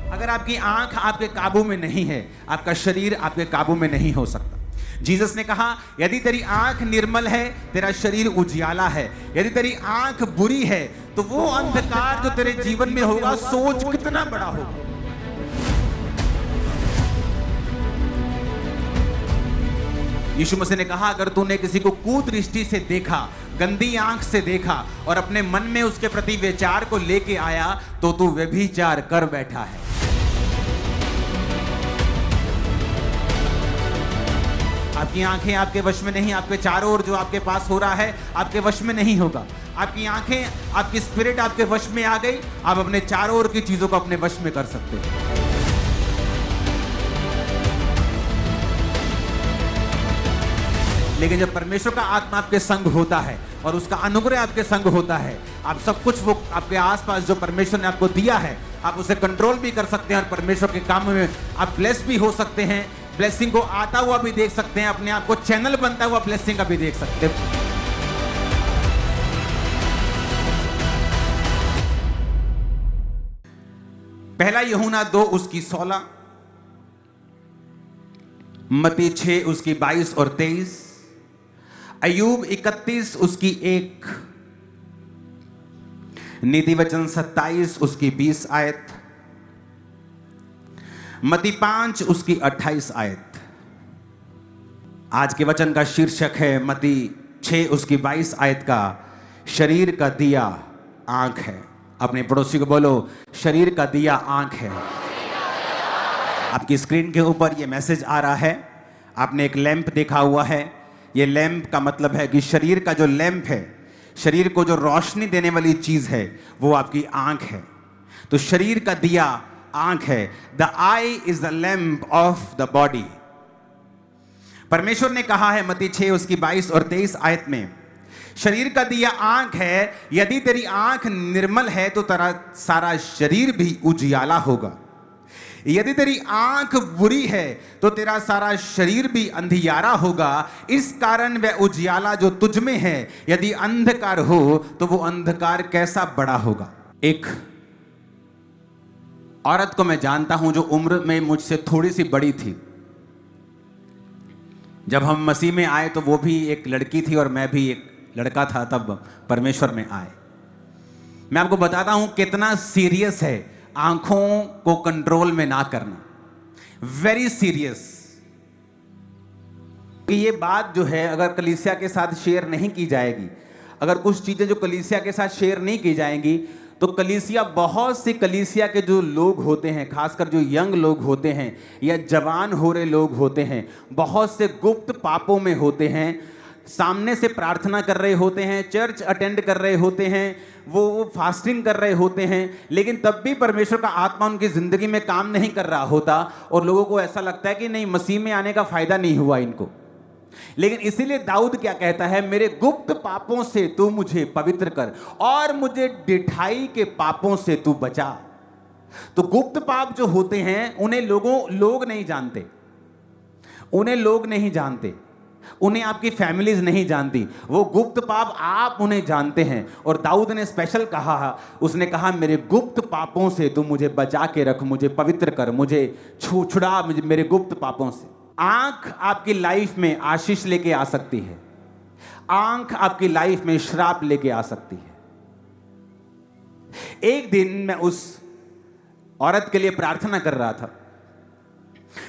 अगर आपकी आंख आपके काबू में नहीं है, आपका शरीर आपके काबू में नहीं हो सकता। जीसस ने कहा, यदि तेरी आंख निर्मल है, तेरा शरीर उजियाला है। यदि तेरी आंख बुरी है, तो वो अंधकार जो तेरे जीवन में होगा, सोच कितना बड़ा होगा। यीशु मसीह ने कहा, अगर तूने किसी को कूदृष्टि से देखा, गंदी आंख से देखा और अपने मन में उसके प्रति विचार को लेके आया, तो तू व्यभिचार कर बैठा है। आपकी आंखें आपके वश में नहीं, आपके चारों ओर जो आपके पास हो रहा है आपके वश में नहीं होगा। आपकी आंखें, आपकी स्पिरिट आपके वश में आ गई, आप अपने चारों ओर की चीजों को अपने वश में कर सकते हो। लेकिन जब परमेश्वर का आत्मा आपके संग होता है और उसका अनुग्रह आपके संग होता है, आप सब कुछ वो आपके आसपास जो परमेश्वर ने आपको दिया है, आप उसे कंट्रोल भी कर सकते हैं और परमेश्वर के काम में आप ब्लेस भी हो सकते हैं। ब्लेसिंग को आता हुआ भी देख सकते हैं, अपने आप को चैनल बनता हुआ ब्लेसिंग का भी देख सकते हैं। पहला यूहन्ना 2 उसकी 16, मत्ती 6 उसकी 22 और 23, अय्यूब 31 उसकी 1, नीति वचन 27 उसकी 20 आयत, मत्ती 5 उसकी 28 आयत। आज के वचन का शीर्षक है मत्ती 6 उसकी 22 आयत का, शरीर का दिया आंख है। अपने पड़ोसी को बोलो, शरीर का दिया आंख है। आपकी स्क्रीन के ऊपर ये मैसेज आ रहा है, आपने एक लैंप देखा हुआ है। ये लैंप का मतलब है कि शरीर का जो लैंप है, शरीर को जो रोशनी देने वाली चीज है, वो आपकी आंख है। तो शरीर का दिया आंख है। The I is the lamp of the body. परमेश्वर ने कहा है मत्ती 6 उसकी 22 और 23 आयत में, शरीर का दिया आंख है। यदि तेरी आंख निर्मल है तो तेरा सारा शरीर भी उजियाला होगा। यदि तेरी आंख बुरी है तो तेरा सारा शरीर भी अंधियारा होगा। इस कारण वह उजियाला जो तुझ में है, यदि अंधकार हो तो वो अंधकार कैसा बड़ा होगा। एक औरत को मैं जानता हूं जो उम्र में मुझसे थोड़ी सी बड़ी थी। जब हम मसीह में आए तो वो भी एक लड़की थी और मैं भी एक लड़का था, तब परमेश्वर में आए। मैं आपको बताता हूं कितना सीरियस है आंखों को कंट्रोल में ना करना। Very serious. ये बात जो है अगर कलीसिया के साथ शेयर नहीं की जाएगी, अगर कुछ चीजें जो कलीसिया के साथ शेयर नहीं की जाएंगी, तो कलीसिया, बहुत सी कलीसिया के जो लोग होते हैं, खासकर जो यंग लोग होते हैं या जवान हो रहे लोग होते हैं, बहुत से गुप्त पापों में होते हैं। सामने से प्रार्थना कर रहे होते हैं, चर्च अटेंड कर रहे होते हैं, वो फास्टिंग कर रहे होते हैं, लेकिन तब भी परमेश्वर का आत्मा उनकी जिंदगी में काम नहीं कर रहा होता और लोगों को ऐसा लगता है कि नहीं, मसीह में आने का फायदा नहीं हुआ इनको। लेकिन इसीलिए दाऊद क्या कहता है, मेरे गुप्त पापों से तू मुझे पवित्र कर और मुझे डिठाई के पापों से तू बचा। तो गुप्त पाप जो होते हैं उन्हें लोग नहीं जानते, उन्हें लोग नहीं जानते, उन्हें आपकी फैमिलीज नहीं जानती। वो गुप्त पाप आप उन्हें जानते हैं। और दाऊद ने स्पेशल कहा, उसने कहा मेरे गुप्त पापों से तू मुझे बचा के रख, मुझे पवित्र कर, मुझे छुड़ा मेरे गुप्त पापों से। आंख आपकी लाइफ में आशीष लेके आ सकती है, आंख आपकी लाइफ में श्राप लेके आ सकती है। एक दिन मैं उस औरत के लिए प्रार्थना कर रहा था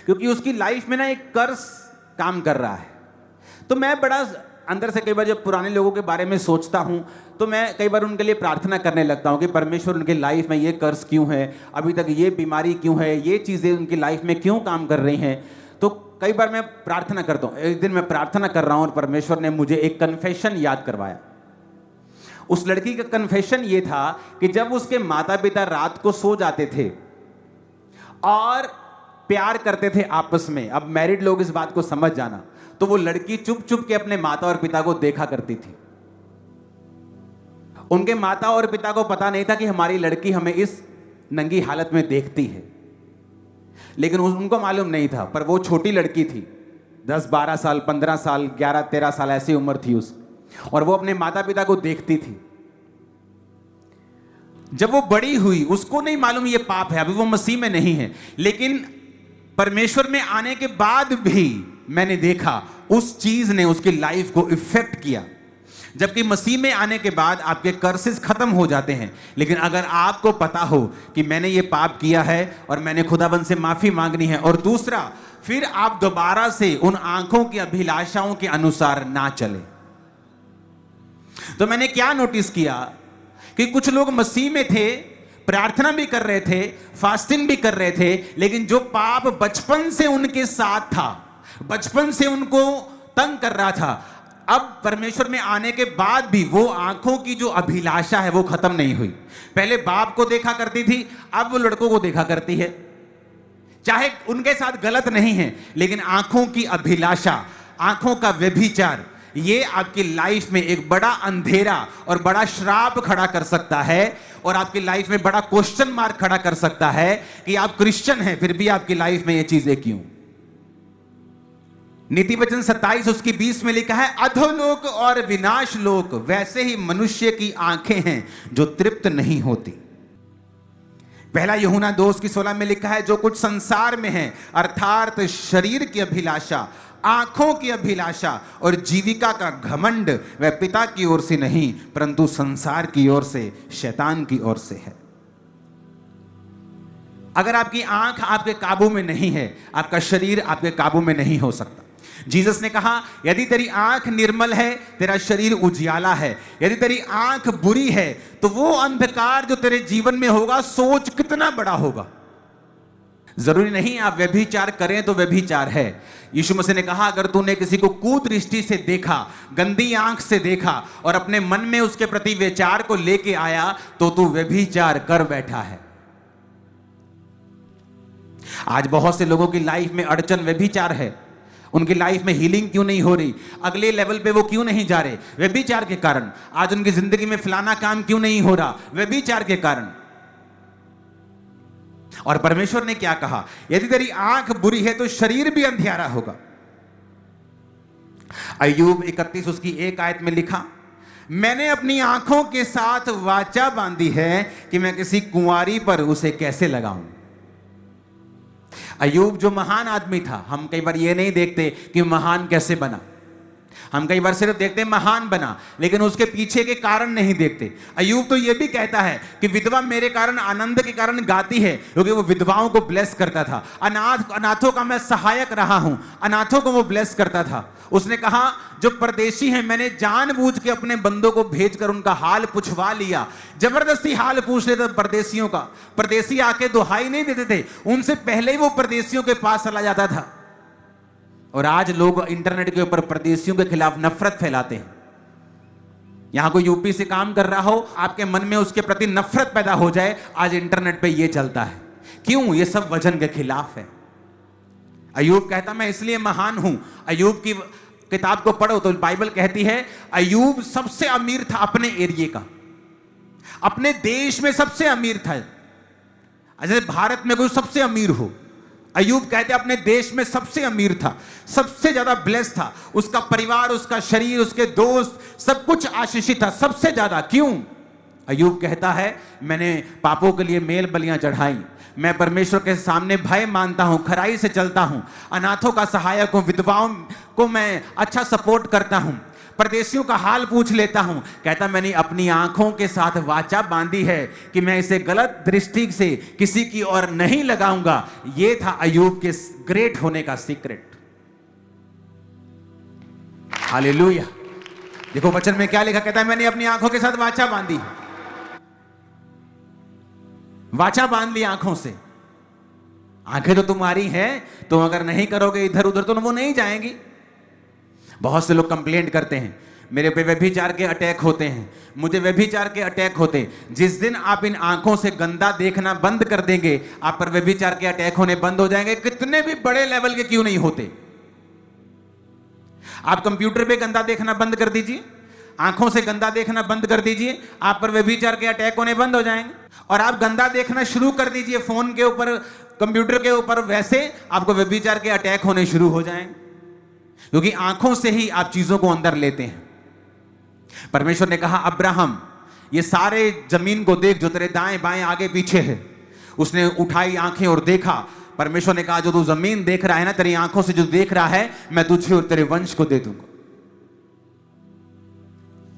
क्योंकि उसकी लाइफ में ना एक कर्स काम कर रहा है। तो मैं बड़ा अंदर से कई बार जब पुराने लोगों के बारे में सोचता हूं तो मैं कई बार उनके लिए प्रार्थना करने लगता हूं कि परमेश्वर उनके लाइफ में ये कर्स क्यों है, अभी तक ये बीमारी क्यों है, ये चीजें उनकी लाइफ में क्यों काम कर रही हैं। तो कई बार मैं प्रार्थना करता हूं। एक दिन मैं प्रार्थना कर रहा हूं और परमेश्वर ने मुझे एक कन्फेशन याद करवाया। उस लड़की का कन्फेशन ये था कि जब उसके माता पिता रात को सो जाते थे और प्यार करते थे आपस में, अब मैरिड लोग इस बात को समझ जाना, तो वो लड़की चुप चुप के अपने माता और पिता को देखा करती थी। उनके माता और पिता को पता नहीं था कि हमारी लड़की हमें इस नंगी हालत में देखती है, लेकिन उनको मालूम नहीं था। पर वो छोटी लड़की थी, 10-12 साल, 15 साल, 11-13 साल ऐसी उम्र थी उसकी, और वो अपने माता पिता को देखती थी। जब वो बड़ी हुई, उसको नहीं मालूम ये पाप है, अभी वो मसीह में नहीं है, लेकिन परमेश्वर में आने के बाद भी मैंने देखा उस चीज ने उसकी लाइफ को इफेक्ट किया। जबकि मसीह में आने के बाद आपके कर्सेस खत्म हो जाते हैं, लेकिन अगर आपको पता हो कि मैंने ये पाप किया है और मैंने खुदाबंद से माफी मांगनी है, और दूसरा फिर आप दोबारा से उन आंखों की अभिलाषाओं के अनुसार ना चले। तो मैंने क्या नोटिस किया कि कुछ लोग मसीह में थे, प्रार्थना भी कर रहे थे, फास्टिंग भी कर रहे थे, लेकिन जो पाप बचपन से उनके साथ था, बचपन से उनको तंग कर रहा था, अब परमेश्वर में आने के बाद भी वो आंखों की जो अभिलाषा है वो खत्म नहीं हुई। पहले बाप को देखा करती थी, अब वो लड़कों को देखा करती है। चाहे उनके साथ गलत नहीं है, लेकिन आंखों की अभिलाषा, आंखों का व्यभिचार, ये आपकी लाइफ में एक बड़ा अंधेरा और बड़ा श्राप खड़ा कर सकता है, और आपकी लाइफ में बड़ा क्वेश्चन मार्क खड़ा कर सकता है कि आप क्रिश्चियन हैं फिर भी आपकी लाइफ में ये चीजें क्यों। नीति वचन 27 उसकी 20 में लिखा है, अधोलोक और विनाश लोक वैसे ही मनुष्य की आंखें हैं जो तृप्त नहीं होती। पहला यूहन्ना 2 उसकी 16 में लिखा है, जो कुछ संसार में है अर्थात शरीर की अभिलाषा, आंखों की अभिलाषा और जीविका का घमंड, वह पिता की ओर से नहीं परंतु संसार की ओर से, शैतान की ओर से है। अगर आपकी आंख आपके काबू में नहीं है, आपका शरीर आपके काबू में नहीं हो सकता। जीसस ने कहा, यदि तेरी आंख निर्मल है, तेरा शरीर उजियाला है। यदि तेरी आंख बुरी है, तो वो अंधकार जो तेरे जीवन में होगा, सोच कितना बड़ा होगा। जरूरी नहीं आप व्यभिचार करें तो व्यभिचार है। यीशु मसीह ने कहा, अगर तूने किसी को कुदृष्टि से देखा, गंदी आंख से देखा और अपने मन में उसके प्रति विचार को लेके आया, तो तू व्यभिचार कर बैठा है। आज बहुत से लोगों की लाइफ में अड़चन व्यभिचार है। उनकी लाइफ में हीलिंग क्यों नहीं हो रही, अगले लेवल पे वो क्यों नहीं जा रहे, व्यभिचार के कारण। आज उनकी जिंदगी में फलाना काम क्यों नहीं हो रहा, व्यभिचार के कारण। और परमेश्वर ने क्या कहा, यदि तेरी आंख बुरी है तो शरीर भी अंधियारा होगा। अय्यूब 31 उसकी 1 आयत में लिखा, मैंने अपनी आंखों के साथ वाचा बांधी है कि मैं किसी कुंवारी पर उसे कैसे लगाऊं। अय्यूब जो महान आदमी था, हम कई बार ये नहीं देखते कि महान कैसे बना, हम कई बार सिर्फ देखते हैं महान बना, लेकिन उसके पीछे के कारण नहीं देखते। अय्यूब तो ये भी कहता है कि विधवा मेरे कारण, आनंद के कारण गाती है, क्योंकि वो विधवाओं को ब्लेस करता था। अनाथों का मैं सहायक रहा हूं, अनाथों को वो ब्लेस करता था। उसने कहा, जो परदेशी हैं, मैंने जानबूझ के अपने बंदों को भेजकर उनका हाल पूछवा लिया। जबरदस्ती हाल पूछ लेते परदेशियों का। परदेशी आके दुहाई नहीं देते थे, उनसे पहले ही वो परदेशियों के पास चला जाता था। और आज लोग इंटरनेट के ऊपर परदेशियों के खिलाफ नफरत फैलाते हैं। यहां कोई यूपी से काम कर रहा हो, आपके मन में उसके प्रति नफरत पैदा हो जाए, आज इंटरनेट पे ये चलता है। क्यों? ये सब वचन के खिलाफ है। अय्यूब कहता, मैं इसलिए महान हूं। अय्यूब की किताब को पढ़ो तो बाइबल कहती है, अय्यूब सबसे अमीर था अपने एरिया का, अपने देश में सबसे अमीर था। जैसे भारत में कोई सबसे अमीर हो, अय्यूब कहते अपने देश में सबसे अमीर था, सबसे ज्यादा ब्लेस्ड था। उसका परिवार, उसका शरीर, उसके दोस्त, सब कुछ आशीषित था, सबसे ज्यादा। क्यों? अय्यूब कहता है, मैंने पापों के लिए मेल बलियां चढ़ाई, मैं परमेश्वर के सामने भय मानता हूं, खराई से चलता हूं, अनाथों का सहायक हूं, विधवाओं को मैं अच्छा सपोर्ट करता हूं, परदेशियों का हाल पूछ लेता हूं। कहता, मैंने अपनी आंखों के साथ वाचा बांधी है कि मैं इसे गलत दृष्टि से किसी की ओर नहीं लगाऊंगा। यह था अय्यूब के ग्रेट होने का सीक्रेट। हालेलुया। देखो वचन में क्या लिखा, कहता है, मैंने अपनी आंखों के साथ वाचा बांधी। वाचा बांध ली आंखों से। आंखें तो तुम्हारी हैं, तुम अगर नहीं करोगे इधर उधर तो वो नहीं जाएंगी। बहुत से लोग कंप्लेंट करते हैं, मेरे पे व्यभिचार के अटैक होते हैं, मुझे व्यभिचार के अटैक होते हैं। जिस दिन आप इन आंखों से गंदा देखना बंद कर देंगे, आप पर व्यभिचार के अटैक होने बंद हो जाएंगे, कितने भी बड़े लेवल के क्यों नहीं होते। आप कंप्यूटर पे गंदा देखना बंद कर दीजिए, आंखों से गंदा देखना बंद कर दीजिए, आप पर व्यभिचार के अटैक होने बंद हो जाएंगे। और आप गंदा देखना शुरू कर दीजिए फोन के ऊपर, कंप्यूटर के ऊपर, वैसे आपको व्यभिचार के अटैक होने शुरू हो जाएंगे, क्योंकि आंखों से ही आप चीजों को अंदर लेते हैं। परमेश्वर ने कहा, अब्राहम ये सारे जमीन को देख जो तेरे दाएं बाएं आगे पीछे है। उसने उठाई आंखें और देखा। परमेश्वर ने कहा जो तू जमीन देख रहा है ना, तेरी आंखों से जो देख रहा है, मैं तुझे और तेरे वंश को दे दूंगा।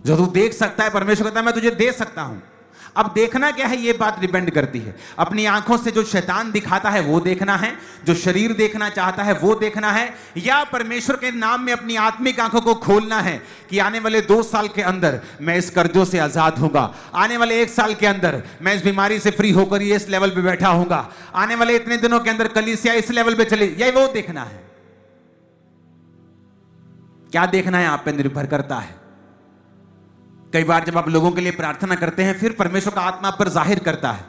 जो तू देख सकता है, परमेश्वर कहता है मैं तुझे दे सकता हूं। अब देखना क्या है, ये बात डिपेंड करती है। अपनी आंखों से जो शैतान दिखाता है वो देखना है, जो शरीर देखना चाहता है वो देखना है, या परमेश्वर के नाम में अपनी आत्मिक आंखों को खोलना है कि आने वाले 2 साल के अंदर मैं इस कर्जों से आजाद होऊंगा, आने वाले 1 साल के अंदर मैं इस बीमारी से फ्री होकर ये इस लेवल पे बैठा होऊंगा, आने वाले इतने दिनों के अंदर कलीसिया इस लेवल पे चले। यही वो देखना है। क्या देखना है आप पे निर्भर करता है। कई बार जब आप लोगों के लिए प्रार्थना करते हैं, फिर परमेश्वर का आत्मा आप पर जाहिर करता है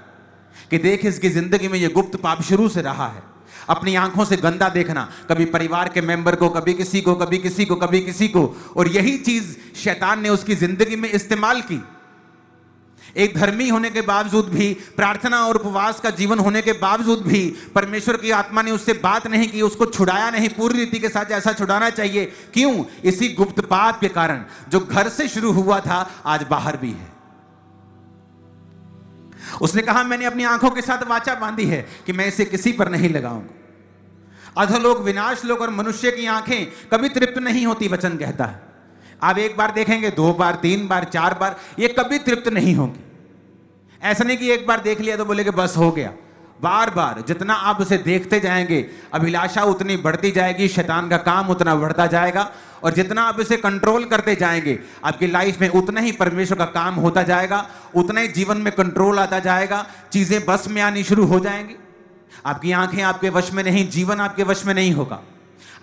कि देख इसकी जिंदगी में ये गुप्त पाप शुरू से रहा है। अपनी आंखों से गंदा देखना, कभी परिवार के मेंबर को, कभी किसी को, कभी किसी को, कभी किसी को, और यही चीज शैतान ने उसकी जिंदगी में इस्तेमाल की। एक धर्मी होने के बावजूद भी, प्रार्थना और उपवास का जीवन होने के बावजूद भी परमेश्वर की आत्मा ने उससे बात नहीं की, उसको छुड़ाया नहीं पूरी रीति के साथ जैसा छुड़ाना चाहिए। क्यों? इसी गुप्त पाप के कारण जो घर से शुरू हुआ था आज बाहर भी है। उसने कहा मैंने अपनी आंखों के साथ वाचा बांधी है कि मैं इसे किसी पर नहीं लगाऊंगा। अधोलोक, विनाश लोक और मनुष्य की आंखें कभी तृप्त नहीं होती, वचन कहता है। आप एक बार देखेंगे, 2 बार, 3 बार, 4 बार, ये कभी तृप्त नहीं होगी। ऐसा नहीं कि एक बार देख लिया तो बोले कि बस हो गया। बार बार जितना आप उसे देखते जाएंगे, अभिलाषा उतनी बढ़ती जाएगी, शैतान का काम उतना बढ़ता जाएगा, और जितना आप इसे कंट्रोल करते जाएंगे आपकी लाइफ में उतना ही परमेश्वर का काम होता जाएगा, उतना ही जीवन में कंट्रोल आता जाएगा, चीजें बस में आनी शुरू हो जाएंगी। आपकी आंखें आपके वश में नहीं, जीवन आपके वश में नहीं होगा।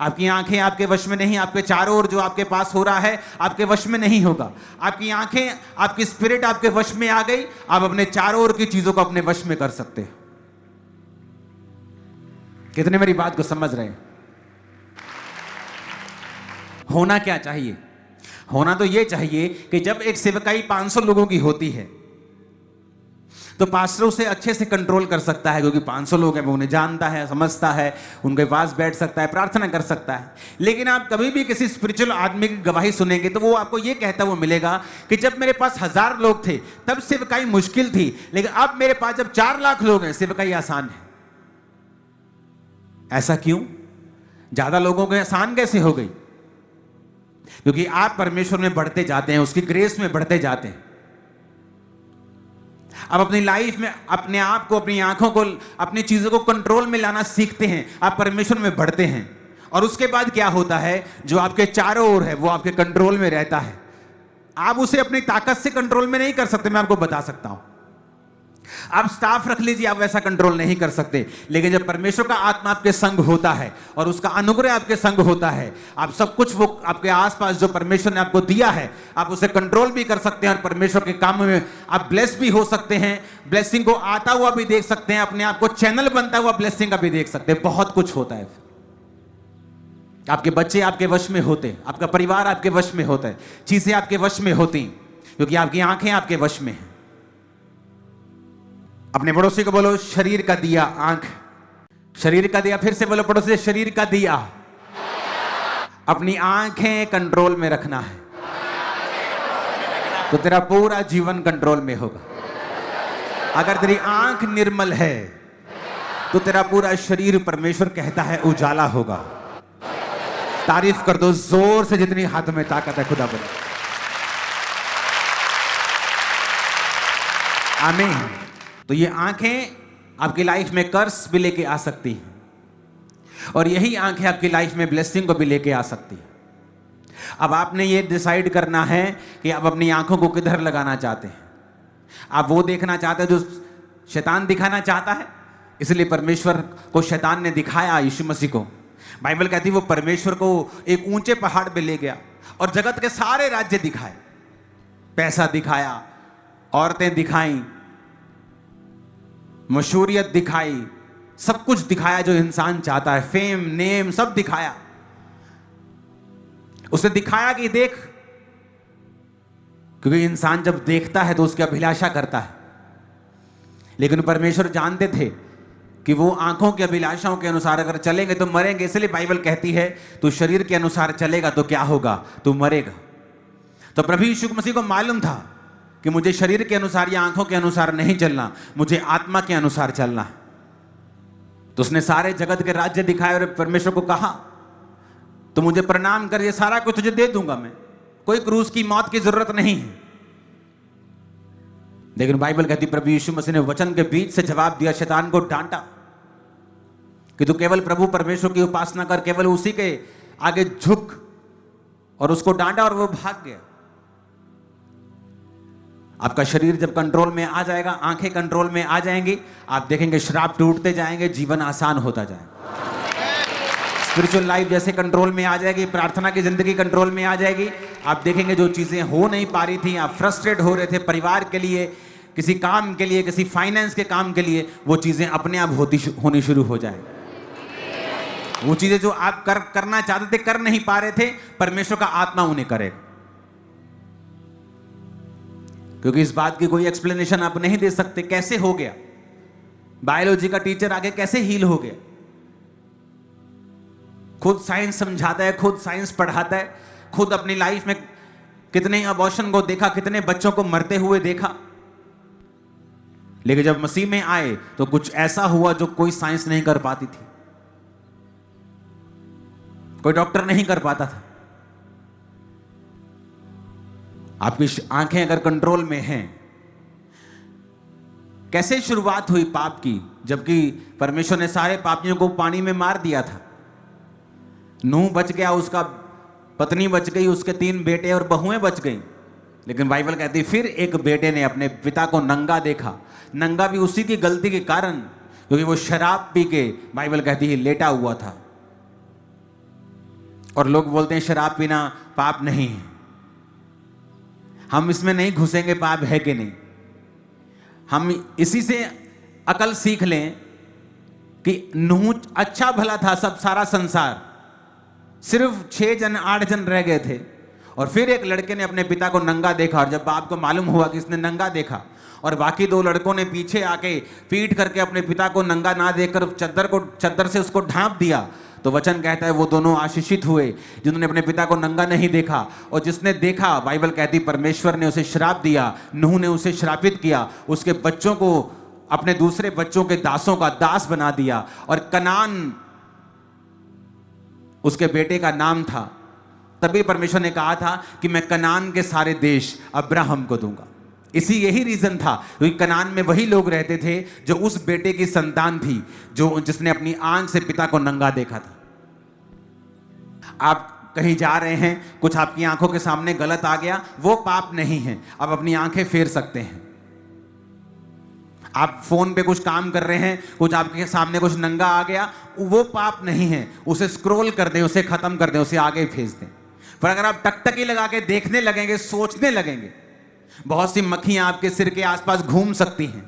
आपकी आंखें आपके वश में नहीं, आपके चारों ओर जो आपके पास हो रहा है आपके वश में नहीं होगा। आपकी आंखें, आपकी स्पिरिट आपके वश में आ गई, आप अपने चारों ओर की चीजों को अपने वश में कर सकते हैं। कितने मेरी बात को समझ रहे हैं? होना क्या चाहिए? होना तो यह चाहिए कि जब एक सेवकाई 500 लोगों की होती है तो पास्टर उसे अच्छे से कंट्रोल कर सकता है, क्योंकि 500 लोग हैं, वो उन्हें जानता है, समझता है, उनके पास बैठ सकता है, प्रार्थना कर सकता है। लेकिन आप कभी भी किसी स्पिरिचुअल आदमी की गवाही सुनेंगे तो वो आपको ये कहता हुआ मिलेगा कि जब मेरे पास 1000 लोग थे तब सेवकाई मुश्किल थी, लेकिन अब मेरे पास जब 4 लाख लोग हैं सेवकाई आसान है। ऐसा क्यों? ज्यादा लोगों को आसान कैसे हो गई? क्योंकि आप परमेश्वर में बढ़ते जाते हैं, उसकी ग्रेस में बढ़ते जाते हैं। आप अपनी लाइफ में अपने आप को, अपनी आंखों को, अपनी चीजों को कंट्रोल में लाना सीखते हैं, आप परमेश्वर में बढ़ते हैं, और उसके बाद क्या होता है, जो आपके चारों ओर है वो आपके कंट्रोल में रहता है। आप उसे अपनी ताकत से कंट्रोल में नहीं कर सकते, मैं आपको बता सकता हूं। आप स्टाफ रख लीजिए, आप वैसा कंट्रोल नहीं कर सकते, लेकिन जब परमेश्वर का आत्मा आपके संग होता है और उसका अनुग्रह आपके संग होता है, आप सब कुछ वो आपके आसपास जो परमेश्वर ने आपको दिया है आप उसे कंट्रोल भी कर सकते हैं, और परमेश्वर के काम में आप ब्लेस भी हो सकते हैं, ब्लेसिंग को आता हुआ भी देख सकते हैं, अपने आप को चैनल बनता हुआ ब्लेसिंग का भी देख सकते हैं। बहुत कुछ होता है। आपके बच्चे आपके वश में होते, आपका परिवार आपके वश में होता है, चीजें आपके वश में होती, क्योंकि आपकी आंखें आपके वश में है। अपने पड़ोसी को बोलो शरीर का दिया आंख, शरीर का दिया। फिर से बोलो पड़ोसी, शरीर का दिया। अपनी आंखें कंट्रोल में रखना है तो तेरा पूरा जीवन कंट्रोल में होगा। अगर तेरी आंख निर्मल है तो तेरा पूरा शरीर, परमेश्वर कहता है, उजाला होगा। तारीफ कर दो जोर से जितनी हाथ में ताकत है खुदा बोले। आमीन। तो ये आंखें आपकी लाइफ में कर्स भी लेके आ सकती हैं, और यही आंखें आपकी लाइफ में ब्लेसिंग को भी लेके आ सकती है। अब आपने ये डिसाइड करना है कि आप अपनी आंखों को किधर लगाना चाहते हैं। आप वो देखना चाहते हैं जो शैतान दिखाना चाहता है, इसलिए परमेश्वर को शैतान ने दिखाया यीशु मसीह को। बाइबल कहती है वो परमेश्वर को एक ऊंचे पहाड़ पे ले गया और जगत के सारे राज्य दिखाए, पैसा दिखाया, औरतें दिखाई, मशहूरियत दिखाई, सब कुछ दिखाया जो इंसान चाहता है, फेम, नेम, सब दिखाया। उसे दिखाया कि देख, क्योंकि इंसान जब देखता है तो उसकी अभिलाषा करता है। लेकिन परमेश्वर जानते थे कि वो आंखों की अभिलाषाओं के अनुसार अगर चलेंगे तो मरेंगे, इसलिए बाइबल कहती है तू शरीर के अनुसार चलेगा तो क्या होगा, तू मरेगा। तो प्रभु यीशु मसीह को मालूम था कि मुझे शरीर के अनुसार या आंखों के अनुसार नहीं चलना, मुझे आत्मा के अनुसार चलना है। तो उसने सारे जगत के राज्य दिखाए और परमेश्वर को कहा, तो मुझे प्रणाम कर, ये सारा कुछ तुझे दे दूंगा मैं, कोई क्रूस की मौत की जरूरत नहीं है। लेकिन बाइबल कहती प्रभु यीशु मसीह ने वचन के बीच से जवाब दिया, शैतान को डांटा कि तू केवल प्रभु परमेश्वर की उपासना कर, केवल उसी के आगे झुक, और उसको डांटा और वो भाग गया। आपका शरीर जब कंट्रोल में आ जाएगा, आंखें कंट्रोल में आ जाएंगी, आप देखेंगे श्राप टूटते जाएंगे, जीवन आसान होता जाएगा। स्पिरिचुअल लाइफ जैसे कंट्रोल में आ जाएगी, प्रार्थना की जिंदगी कंट्रोल में आ जाएगी, आप देखेंगे जो चीजें हो नहीं पा रही थी, आप फ्रस्ट्रेट हो रहे थे परिवार के लिए, किसी काम के लिए, किसी फाइनेंस के काम के लिए, वो चीजें अपने आप होनी शुरू हो जाएगी। वो चीजें जो आप करना चाहते थे, कर नहीं पा रहे थे, परमेश्वर का आत्मा उन्हें करेगा। क्योंकि इस बात की कोई एक्सप्लेनेशन आप नहीं दे सकते कैसे हो गया। बायोलॉजी का टीचर आगे कैसे हील हो गया, खुद साइंस समझाता है, खुद साइंस पढ़ाता है, खुद अपनी लाइफ में कितने अबॉर्शन को देखा, कितने बच्चों को मरते हुए देखा। लेकिन जब मसीह में आए तो कुछ ऐसा हुआ जो कोई साइंस नहीं कर पाती थी, कोई डॉक्टर नहीं कर पाता था। आपकी आंखें अगर कंट्रोल में हैं, कैसे शुरुआत हुई पाप की, जबकि परमेश्वर ने सारे पापियों को पानी में मार दिया था। नूह बच गया, उसका पत्नी बच गई, उसके 3 बेटे और बहुएं बच गई। लेकिन बाइबल कहती फिर एक बेटे ने अपने पिता को नंगा देखा, नंगा भी उसी की गलती के कारण, क्योंकि वो शराब पी के, बाइबल कहती है, लेटा हुआ था। और लोग बोलते हैं शराब पीना पाप नहीं है। हम इसमें नहीं घुसेंगे पाप है कि नहीं, हम इसी से अकल सीख लें कि नूह अच्छा भला था, सब सारा संसार, सिर्फ 6 जन 8 जन रह गए थे। और फिर एक लड़के ने अपने पिता को नंगा देखा, और जब बाप को मालूम हुआ कि इसने नंगा देखा, और बाकी 2 लड़कों ने पीछे आके पीट करके अपने पिता को नंगा ना देखकर चद्दर से उसको ढांप दिया, तो वचन कहता है वो दोनों आशीषित हुए जिन्होंने अपने पिता को नंगा नहीं देखा। और जिसने देखा, बाइबल कहती परमेश्वर ने उसे श्राप दिया, नूह ने उसे श्रापित किया, उसके बच्चों को अपने दूसरे बच्चों के दासों का दास बना दिया। और कनान उसके बेटे का नाम था। तभी परमेश्वर ने कहा था कि मैं कनान के सारे देश अब्राहम को दूंगा। यही रीजन था, क्योंकि कनान में वही लोग रहते थे जो उस बेटे की संतान थी, जिसने अपनी आंख से पिता को नंगा देखा था। आप कहीं जा रहे हैं, कुछ आपकी आंखों के सामने गलत आ गया, वो पाप नहीं है, आप अपनी आंखें फेर सकते हैं। आप फोन पे कुछ काम कर रहे हैं, कुछ आपके सामने कुछ नंगा आ गया, वो पाप नहीं है, उसे स्क्रॉल कर दें, उसे खत्म कर दें, उसे आगे भेज दें। पर अगर आप टकटकी लगा के देखने लगेंगे, सोचने लगेंगे, बहुत सी मक्खियां आपके सिर के आसपास घूम सकती हैं,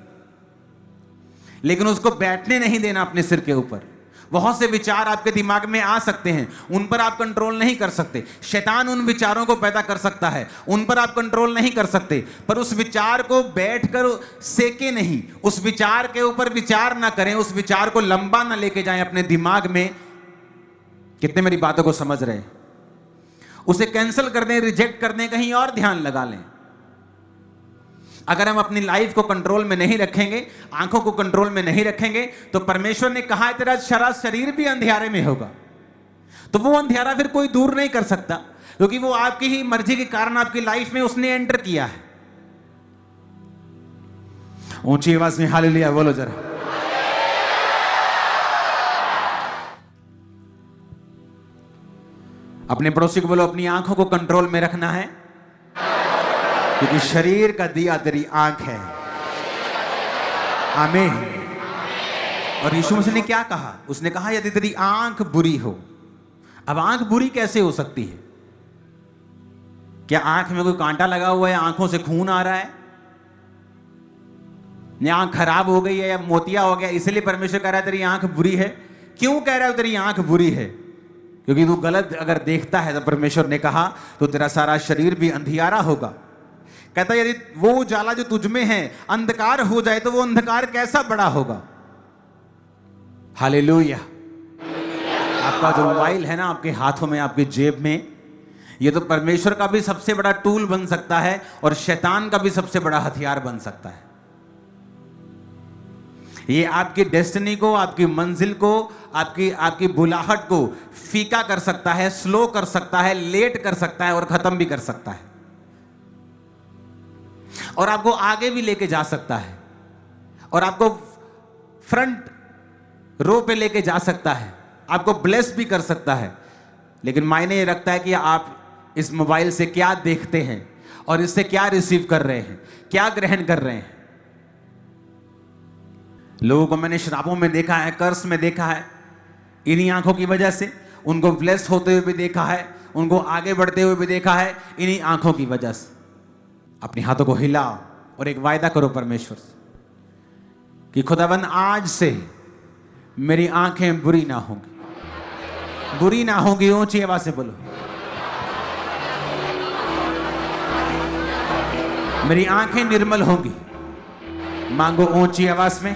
लेकिन उसको बैठने नहीं देना अपने सिर के ऊपर। बहुत से विचार आपके दिमाग में आ सकते हैं, उन पर आप कंट्रोल नहीं कर सकते। शैतान उन विचारों को पैदा कर सकता है, उन पर आप कंट्रोल नहीं कर सकते। पर उस विचार को बैठकर सेके नहीं, उस विचार के ऊपर विचार ना करें, उस विचार को लंबा ना लेके जाएं अपने दिमाग में। कितने मेरी बातों को समझ रहे हैं? उसे कैंसिल कर दें, रिजेक्ट कर दें, कहीं और ध्यान लगा लें। अगर हम अपनी लाइफ को कंट्रोल में नहीं रखेंगे, आंखों को कंट्रोल में नहीं रखेंगे, तो परमेश्वर ने कहा है तेरा सारा शरीर भी अंधियारे में होगा। तो वो अंधियारा फिर कोई दूर नहीं कर सकता, क्योंकि वो आपकी ही मर्जी के कारण आपकी लाइफ में उसने एंटर किया है। ऊंची आवाज में हालेलुया बोलो जरा। अपने पड़ोसी को बोलो अपनी आंखों को कंट्रोल में रखना है, क्योंकि शरीर का दिया तेरी आंख है। आमीन। और यीशु मसीह ने क्या कहा? उसने कहा यदि तेरी आंख बुरी हो। अब आंख बुरी कैसे हो सकती है? क्या आंख में कोई कांटा लगा हुआ है, आंखों से खून आ रहा है, या आंख खराब हो गई है, या मोतिया हो गया, इसलिए परमेश्वर कह रहा है तेरी आंख बुरी है? क्यों कह रहा है तेरी आंख बुरी है? क्योंकि तू गलत अगर देखता है, तो परमेश्वर ने कहा तो तेरा सारा शरीर भी अंधियारा होगा। कहता यदि वो उजाला जो तुझ में है अंधकार हो जाए, तो वो अंधकार कैसा बड़ा होगा। हालेलुया। आपका जो मोबाइल है ना, आपके हाथों में, आपके जेब में, ये तो परमेश्वर का भी सबसे बड़ा टूल बन सकता है और शैतान का भी सबसे बड़ा हथियार बन सकता है। ये आपकी डेस्टिनी को, आपकी मंजिल को, आपकी बुलाहट को फीका कर सकता है, स्लो कर सकता है, लेट कर सकता है और खत्म भी कर सकता है, और आपको आगे भी लेके जा सकता है, और आपको फ्रंट रो पे लेके जा सकता है, आपको ब्लेस भी कर सकता है। लेकिन मायने ये रखता है कि आप इस मोबाइल से क्या देखते हैं और इससे क्या रिसीव कर रहे हैं, क्या ग्रहण कर रहे हैं। लोगों को मैंने शराबों में देखा है, कर्स में देखा है, इन्हीं आंखों की वजह से। उनको ब्लेस होते हुए भी देखा है, उनको आगे बढ़ते हुए भी देखा है, इन्हीं आंखों की वजह से। अपने हाथों को हिलाओ और एक वायदा करो परमेश्वर से कि खुदाबंद आज से मेरी आंखें बुरी ना होंगी, बुरी ना होंगी। ऊंची आवाज से बोलो, मेरी आंखें निर्मल होंगी। मांगो ऊंची आवाज में।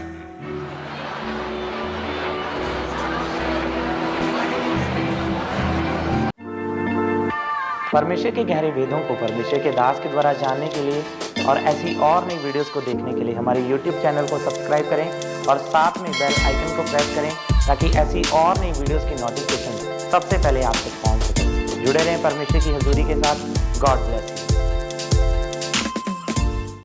परमेश्वर के गहरे वेदों को परमेश्वर के दास के द्वारा जानने के लिए और ऐसी और नई वीडियोस को देखने के लिए हमारे YouTube चैनल को सब्सक्राइब करें और साथ में बेल आइकन को प्रेस करें ताकि ऐसी और नई वीडियोस की नोटिफिकेशन सबसे पहले आप तक पहुंच सके। जुड़े रहें परमेश्वर की हजूरी के साथ। God bless.